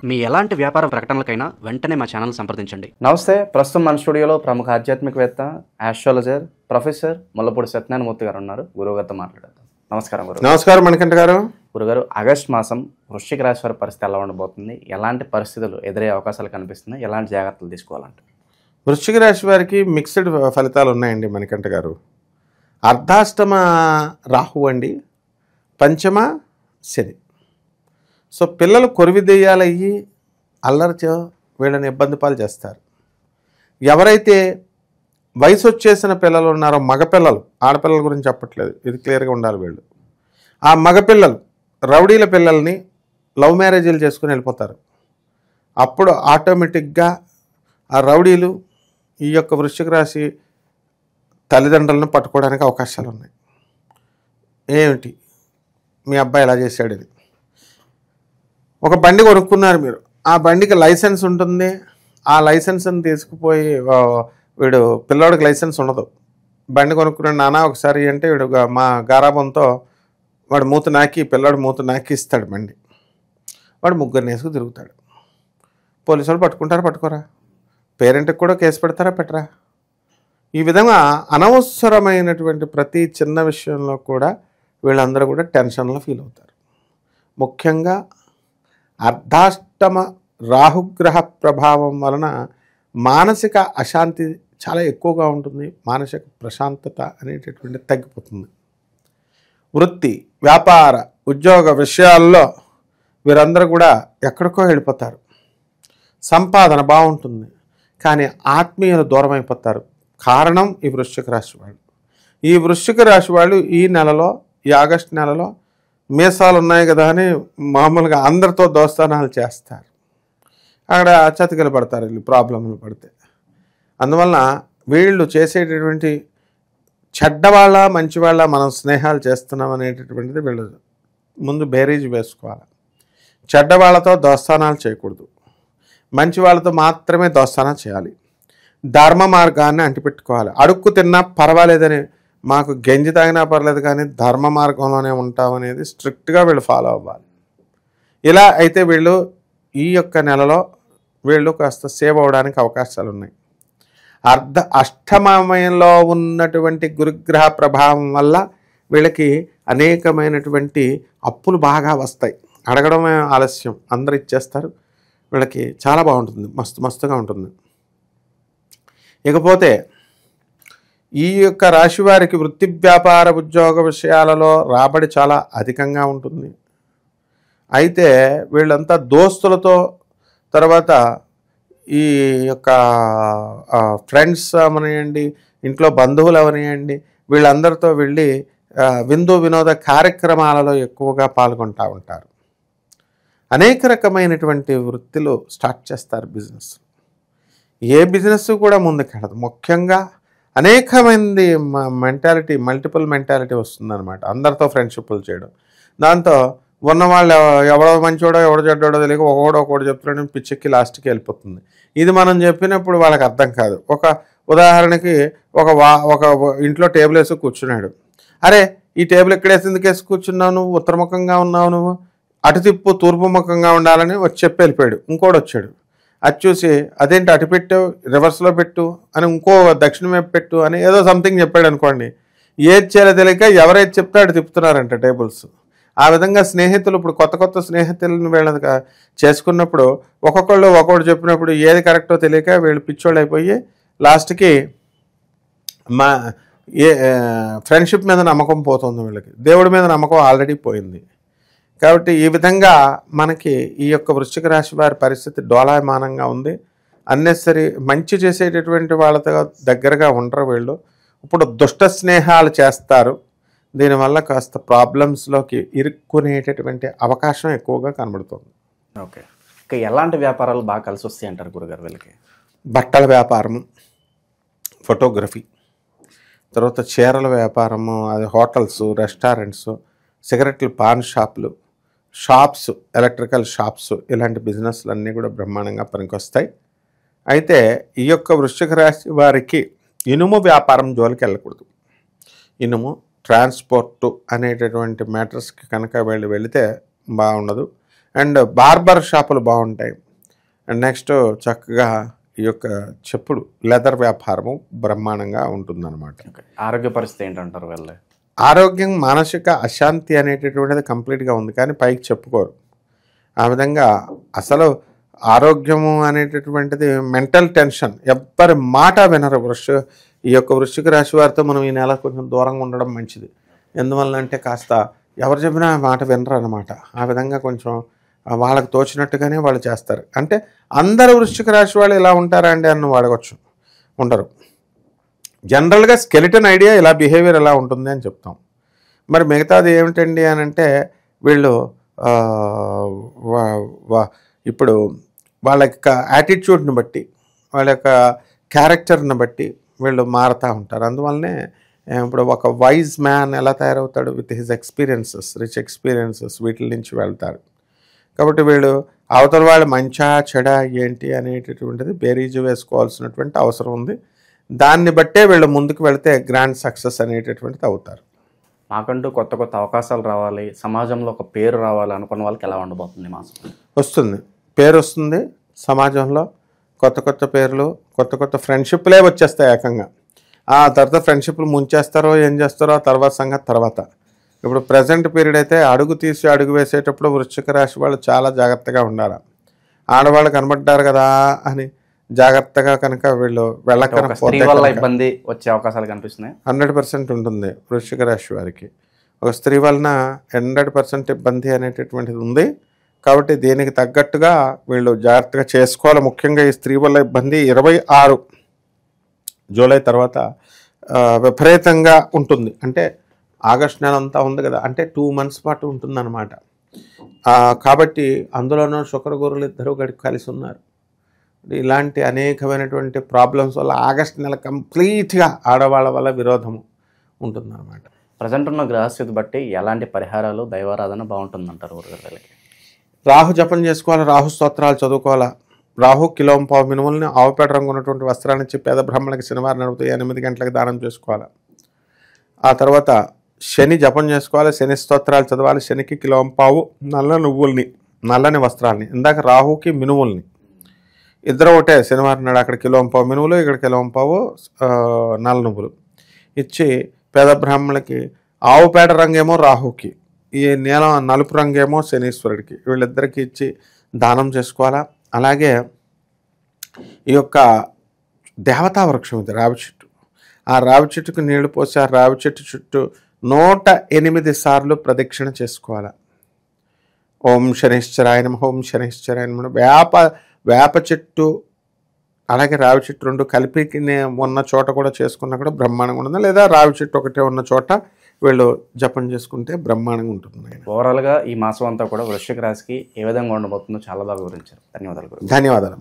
మీ ఎలాంటి వ్యాపార ప్రకటనలకైనా వెంటనే మా ఛానల్ సంప్రదించండి. నమస్తే. ప్రస్తుతం మన స్టూడియోలో ప్రముఖ ఆధ్యాత్మికవేత్త, ఆస్ట్రాలజర్, ప్రొఫెసర్ ముల్లపూడి సత్యనారాయణమూర్తి గారు ఉన్నారు. గురువుగారితో మాట్లాడదాం. నమస్కారం గురువు. నమస్కారం మణికంఠ గారు. గురుగారు, ఆగస్టు మాసం వృశ్చిక రాశి వారి పరిస్థితి ఎలా ఉండబోతుంది? ఎలాంటి పరిస్థితులు ఎదురయ్యే అవకాశాలు కనిపిస్తున్నాయి? ఎలాంటి జాగ్రత్తలు తీసుకోవాలంటే? వృశ్చిక రాశి వారికి మిక్స్డ్ ఫలితాలు ఉన్నాయండి మణికంఠ గారు. అర్ధాష్టమ రాహు అండి, పంచమ శని. సో పిల్లలు కొరివిదెయ్యాలయ్యి అల్లరిచో వీళ్ళని ఇబ్బంది పాలు చేస్తారు. ఎవరైతే వయసు వచ్చేసిన పిల్లలు ఉన్నారో, మగపిల్లలు, ఆడపిల్లల గురించి చెప్పట్లేదు, ఇది క్లియర్గా ఉండాలి. వీళ్ళు ఆ మగపిల్లలు రౌడీల పిల్లల్ని లవ్ మ్యారేజీలు చేసుకుని వెళ్ళిపోతారు. అప్పుడు ఆటోమేటిక్గా ఆ రౌడీలు ఈ యొక్క వృశ్చిక రాశి తల్లిదండ్రులను పట్టుకోవడానికి అవకాశాలు ఉన్నాయి. ఏమిటి మీ అబ్బాయి ఇలా చేశాడు? ఇది ఒక బండి కొనుక్కున్నారు మీరు, ఆ బండికి లైసెన్స్ ఉంటుంది. ఆ లైసెన్స్ని తీసుకుపోయి వీడు పిల్లోడికి లైసెన్స్ ఉండదు. బండి కొనుక్కున్నాడు నాన్న ఒకసారి అంటే వీడు మా గారాబంతో వాడు మూత నాకి, పిల్లోడు మూత నాకి ఇస్తాడు బండి. వాడు ముగ్గురిని వేసుకు తిరుగుతాడు. పోలీసు వాళ్ళు పట్టుకుంటారా పట్టుకోరా? పేరెంట్కి కూడా కేసు పెడతారా పెట్టరా? ఈ విధంగా అనవసరమైనటువంటి ప్రతి చిన్న విషయంలో కూడా వీళ్ళందరూ కూడా టెన్షన్లో ఫీల్ అవుతారు. ముఖ్యంగా అర్ధాష్టమ రాహుగ్రహ ప్రభావం వలన మానసిక అశాంతి చాలా ఎక్కువగా ఉంటుంది. మానసిక ప్రశాంతత అనేటటువంటి తగ్గిపోతుంది. వృత్తి, వ్యాపార, ఉద్యోగ విషయాల్లో వీరందరూ కూడా ఎక్కడికో వెళ్ళిపోతారు. సంపాదన బాగుంటుంది, కానీ ఆత్మీయులు దూరం అయిపోతారు. కారణం ఈ వృశ్చిక రాశి వాళ్ళు. ఈ వృశ్చిక రాశి వాళ్ళు ఈ నెలలో, ఈ ఆగస్టు నెలలో మీసాలు ఉన్నాయి కదా అని మామూలుగా అందరితో దోస్తానాలు చేస్తారు. అక్కడ చతికిలు పడతారు, వీళ్ళు ప్రాబ్లంలు పడితే. అందువలన వీళ్ళు చేసేటటువంటి చెడ్డవాళ్ళ మంచివాళ్ళ మనం స్నేహాలు చేస్తున్నాం అనేటటువంటిది వీళ్ళు ముందు బేరీజ్ వేసుకోవాలి. చెడ్డవాళ్ళతో దోస్తానాలు చేయకూడదు, మంచి వాళ్ళతో మాత్రమే దోస్తానా చేయాలి. ధర్మ మార్గాన్ని అంటిపెట్టుకోవాలి. అడుక్కు తిన్నా పర్వాలేదని, మాకు గంజి తాగినా పర్లేదు కానీ ధర్మ మార్గంలోనే ఉంటామనేది స్ట్రిక్ట్గా వీళ్ళు ఫాలో అవ్వాలి. ఇలా అయితే వీళ్ళు ఈ యొక్క నెలలో వీళ్ళు కాస్త సేవ్ అవ్వడానికి అవకాశాలు ఉన్నాయి. అష్టమయంలో ఉన్నటువంటి గురుగ్రహ ప్రభావం వల్ల వీళ్ళకి అనేకమైనటువంటి అప్పులు బాగా వస్తాయి. అడగడమే ఆలస్యం, అందరూ ఇచ్చేస్తారు. వీళ్ళకి చాలా బాగుంటుంది, మస్తుగా ఉంటుంది. ఇకపోతే ఈ యొక్క రాశి వారికి వృత్తి, వ్యాపార, ఉద్యోగ విషయాలలో రాబడి చాలా అధికంగా ఉంటుంది. అయితే వీళ్ళంతా దోస్తులతో, తర్వాత ఈ యొక్క ఫ్రెండ్స్ అవనియండి, ఇంట్లో బంధువులు అవనియండి, వీళ్ళందరితో వెళ్ళి విందు వినోద కార్యక్రమాలలో ఎక్కువగా పాల్గొంటూ ఉంటారు. అనేక రకమైనటువంటి వృత్తులు స్టార్ట్ చేస్తారు. బిజినెస్, ఏ బిజినెస్ కూడా ముందుకెళ్ళదు. ముఖ్యంగా అనేక మంది మల్టిపుల్ మెంటాలిటీ వస్తుందన్నమాట. అందరితో ఫ్రెండ్షిప్లు చేయడం, దాంతో ఉన్నవాళ్ళు ఎవడో మంచోడో ఎవడో చెడ్డోడో తెలియక ఒకటి చెప్తున్నాడు, పిచ్చెక్కి లాస్ట్కి వెళ్ళిపోతుంది. ఇది మనం చెప్పినప్పుడు వాళ్ళకి అర్థం కాదు. ఒక ఉదాహరణకి ఒక ఇంట్లో టేబుల్ వేసి కూర్చున్నాడు. అరే ఈ టేబుల్ ఎక్కడేసి ఎందుకు వేసి కూర్చున్నావు నువ్వు? ఉత్తరముఖంగా ఉన్నావు నువ్వు, అటు తిప్పు, తూర్పు ముఖంగా ఉండాలని వచ్చి చెప్పి వెళ్ళిపోయాడు. ఇంకోటి వచ్చాడు, అది చూసి అదేంటి అటు పెట్టావు, రివర్స్లో పెట్టు అని, ఇంకో దక్షిణ వైపు పెట్టు అని ఏదో సంథింగ్ చెప్పాడు అనుకోండి. ఏది చేయాలో తెలియక ఎవరైతే చెప్తే అటు తిప్పుతున్నారంట టేబుల్స్. ఆ విధంగా స్నేహితులు, ఇప్పుడు కొత్త స్నేహితులను వీళ్ళ చేసుకున్నప్పుడు ఒక్కొక్కటి చెప్పినప్పుడు ఏది కరెక్టో తెలియక వీళ్ళు పిచ్చోళ్ళు అయిపోయి లాస్ట్కి ఫ్రెండ్షిప్ మీద నమ్మకం పోతుంది వీళ్ళకి. దేవుడి మీద నమ్మకం ఆల్రెడీ పోయింది. కాబట్టి ఈ విధంగా మనకి ఈ యొక్క వృశ్చిక రాశి వారి పరిస్థితి డోలాయమానంగా ఉంది. అన్నెసరీ మంచి చేసేటటువంటి వాళ్ళతో దగ్గరగా ఉండరు వీళ్ళు. ఇప్పుడు దుష్ట స్నేహాలు చేస్తారు. దీనివల్ల కాస్త ప్రాబ్లమ్స్లోకి ఇరుక్కునేటటువంటి అవకాశం ఎక్కువగా కనబడుతుంది. ఓకే, ఇంకా ఎలాంటి వ్యాపారాలు బాగా కలిసి వస్తాయి అంటారు గురుగారు వీళ్ళకి? బట్టల వ్యాపారము, ఫోటోగ్రఫీ, తర్వాత చీరల వ్యాపారము, అది హోటల్స్, రెస్టారెంట్స్, సిగరెట్లు, పాన్ షాప్స్, ఎలక్ట్రికల్ షాప్స్, ఇలాంటి బిజినెస్లు అన్నీ కూడా బ్రహ్మాండంగా పనికొస్తాయి. అయితే ఈ యొక్క వృశ్చిక రాశి వారికి ఇనుము వ్యాపారం జోలికి వెళ్ళకూడదు. ఇనుము, ట్రాన్స్పోర్టు అనేటటువంటి మ్యాటర్స్కి కనుక వెళితే బాగుండదు. అండ్ బార్బర్ షాపులు బాగుంటాయి. అండ్ నెక్స్ట్ చక్కగా ఈ యొక్క చెప్పుడు లెదర్ వ్యాపారము బ్రహ్మాండంగా ఉంటుందన్నమాట. ఆరోగ్య పరిస్థితి ఏంటంటారు వెళ్ళే? ఆరోగ్యం, మానసిక అశాంతి అనేటటువంటిది కంప్లీట్గా ఉంది, కానీ పైకి చెప్పుకోరు. ఆ విధంగా అసలు ఆరోగ్యము అనేటటువంటిది మెంటల్ టెన్షన్, ఎవ్వరి మాట వినరు. ఈ యొక్క వృశ్చిక రాశి వారితో మనం ఈ నెల కొంచెం దూరంగా ఉండడం మంచిది. ఎందువల్లంటే కాస్త ఎవరు చెప్పినా మాట వినరు అన్నమాట. ఆ విధంగా కొంచెం వాళ్ళకి తోచినట్టుగానే వాళ్ళు చేస్తారు. అంటే అందరు వృశ్చిక రాశి వాళ్ళు ఇలా ఉంటారా అండి అని అడగొచ్చు, ఉండరు. జనరల్గా స్కెలిటన్ ఐడియా ఇలా బిహేవియర్ ఎలా ఉంటుంది అని చెప్తాం. మరి మిగతాది ఏమిటండి అని అంటే వీళ్ళు ఇప్పుడు వాళ్ళ యొక్క యాటిట్యూడ్ని బట్టి, వాళ్ళ యొక్క క్యారెక్టర్ని బట్టి వీళ్ళు మారుతూ ఉంటారు. అందువల్లనే ఇప్పుడు ఒక వైజ్ మ్యాన్ ఎలా తయారవుతాడు? With his experiences, rich experiences, వీటి నుంచి వెళ్తారు. కాబట్టి వీళ్ళు అవతల వాళ్ళు మంచా చెడా ఏంటి అనేటటువంటిది బేరీజు వేసుకోవాల్సినటువంటి అవసరం ఉంది. దాన్ని బట్టే వీళ్ళు ముందుకు వెళితే గ్రాండ్ సక్సెస్ అనేటటువంటిది అవుతారు. మాకంటూ కొత్త కొత్త అవకాశాలు రావాలి, సమాజంలో ఒక పేరు రావాలి అనుకున్న వాళ్ళకి ఎలా ఉండబోతుంది మాసం? వస్తుంది, పేరు వస్తుంది. సమాజంలో కొత్త కొత్త పేర్లు, కొత్త కొత్త ఫ్రెండ్షిప్లే వచ్చేస్తాయి ఏకంగా. ఆ తర్వాత ఫ్రెండ్షిప్లు ముంచేస్తారో ఏం చేస్తారో ఆ తర్వాత సంగతి తర్వాత. ఇప్పుడు ప్రజెంట్ పీరియడ్ అయితే అడుగు తీసి అడుగు వేసేటప్పుడు వృశ్చిక రాశి వాళ్ళు చాలా జాగ్రత్తగా ఉండాలి. ఆడవాళ్ళు కనబడ్డారు కదా అని జాగ్రత్తగా కనుక వీళ్ళు స్త్రీ వల్ల ఇబ్బంది వచ్చే అవకాశాలు కనిపిస్తున్నాయి. 100% ఉంటుంది వృశ్చిక రాశి వారికి. ఒక స్త్రీ వలన 100% ఇబ్బంది అనేటటువంటిది ఉంది. కాబట్టి దీనికి తగ్గట్టుగా వీళ్ళు జాగ్రత్తగా చేసుకోవాలి. ముఖ్యంగా ఈ స్త్రీ వల్ల ఇబ్బంది 26 జూలై తర్వాత విపరీతంగా ఉంటుంది. అంటే ఆగస్టు నెల అంతా ఉంది కదా, అంటే 2 months పాటు ఉంటుందన్నమాట. కాబట్టి అందులోనూ శుక్రగురులు ఇద్దరు కలిసి ఉన్నారు. ఇలాంటి అనేకమైనటువంటి ప్రాబ్లమ్స్ వల్ల ఆగస్టు నెల కంప్లీట్గా ఆడవాళ్ళ వల్ల విరోధము ఉంటుందన్నమాట. ప్రజెంట్ ఉన్న గ్రహస్థితి బట్టి ఎలాంటి పరిహారాలు, దైవారాధన బాగుంటుందంటారు ఊరికి? రాహు జపం చేసుకోవాలి, రాహు స్తోత్రాలు చదువుకోవాలా. రాహు కిలోంపావు మినుములని ఆవుపేట రంగు ఉన్నటువంటి వస్త్రాన్ని ఇచ్చి పేద బ్రాహ్మణులకి శనివారం నడుపుతూ 8 గంటలకు దానం చేసుకోవాలి. ఆ తర్వాత శని జపం చేసుకోవాలి, శని స్తోత్రాలు చదవాలి. శనికి కిలోంపావు నల్లని వస్త్రాలని, ఇందాక రాహుకి మినుముల్ని ఇద్దరు ఒకటే. శనివారం నాడు అక్కడ కిలోంపావు మినుములు, ఇక్కడ కిలోంపావు నల్ల నువ్వులు ఇచ్చి పేద బ్రాహ్మణులకి, ఆవుపేట రంగేమో రాహుకి, ఈ నలుపు రంగేమో శనీశ్వరుడికి, వీళ్ళిద్దరికి ఇచ్చి దానం చేసుకోవాలా. అలాగే ఈ యొక్క దేవతా వృక్షం ఇది రావి చెట్టు. ఆ రావి చెట్టుకు నీళ్లు పోసి ఆ రావి చెట్టు చుట్టూ 108 సార్లు ప్రదక్షిణ చేసుకోవాలి. ఓం శనిశ్చరాయ నమః, ఓం శనిశ్చరాయ నమః. వేప చెట్టు అలాగే రావి చెట్టు 2 కలిపి ఉన్న చోట కూడా చేసుకున్నా కూడా బ్రహ్మాండంగా ఉంటుంది. లేదా రావి చెట్టు ఒకటే ఉన్న చోట వీళ్ళు జపం చేసుకుంటే బ్రహ్మాండంగా ఉంటుంది. ఓవరాల్గా ఈ మాసం అంతా కూడా వృశ్చిక రాశికి ఏ విధంగా ఉండబోతుందో చాలా బాగా వివరించారు. ధన్యవాదాలు. ధన్యవాదాలు.